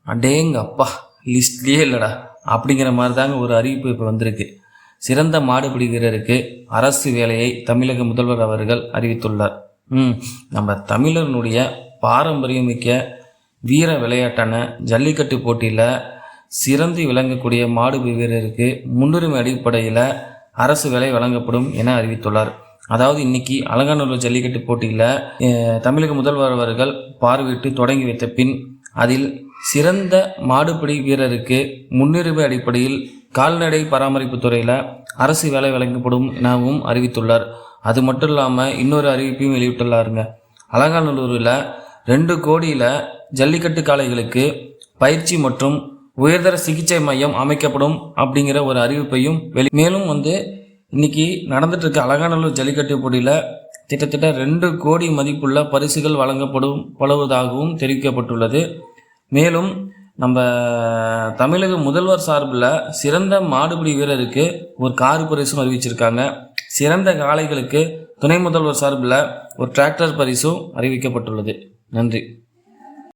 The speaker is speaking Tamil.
அடேங்க அப்பா, லிஸ்ட்லேயே இல்லைடா அப்படிங்கிற மாதிரி தாங்க ஒரு அறிவிப்பு இப்போ வந்திருக்கு. சிறந்த மாடுபிடி வீரருக்கு அரசு வேலையை தமிழக முதல்வர் அவர்கள் அறிவித்துள்ளார். நம்ம தமிழர்களுடைய பாரம்பரியமிக்க வீர விளையாட்டான ஜல்லிக்கட்டு போட்டியில் சிறந்து விளங்கக்கூடிய மாடுபிடி வீரருக்கு முன்னுரிமை அடிப்படையில் அரசு வேலை வழங்கப்படும் என அறிவித்துள்ளார். அதாவது இன்னைக்கு அலங்காநல்லூர் ஜல்லிக்கட்டு போட்டியில் தமிழக முதல்வர் அவர்கள் பார்வையிட்டு தொடங்கி வைத்த பின் அதில் சிறந்த மாடுபிடி வீரருக்கு முன்னுரிமை அடிப்படையில் கால்நடை பராமரிப்பு துறையில் அரசு வேலை வழங்கப்படும் எனவும் அறிவித்துள்ளார். அது மட்டும் இல்லாமல் இன்னொரு அறிவிப்பையும் வெளியிட்டுள்ளாருங்க. அலங்காநல்லூரில் 2 கோடியில் ஜல்லிக்கட்டு காளைகளுக்கு பயிற்சி மற்றும் உயர்தர சிகிச்சை மையம் அமைக்கப்படும் அப்படிங்கிற ஒரு அறிவிப்பையும் மேலும் இன்னைக்கு நடந்துட்டு இருக்க அலங்காநல்லூர் ஜல்லிக்கட்டு போட்டியில் கிட்டத்தட்ட 2 கோடி மதிப்புள்ள பரிசுகள் வழங்கப்படுவதாகவும் தெரிவிக்கப்பட்டுள்ளது. மேலும் நம்ம தமிழக முதல்வர் சார்பில் சிறந்த மாடுபிடி வீரருக்கு ஒரு கார் பரிசும் அறிவிச்சிருக்காங்க. சிறந்த காளைகளுக்கு துணை முதல்வர் சார்பில் ஒரு டிராக்டர் பரிசும் அறிவிக்கப்பட்டுள்ளது. நன்றி.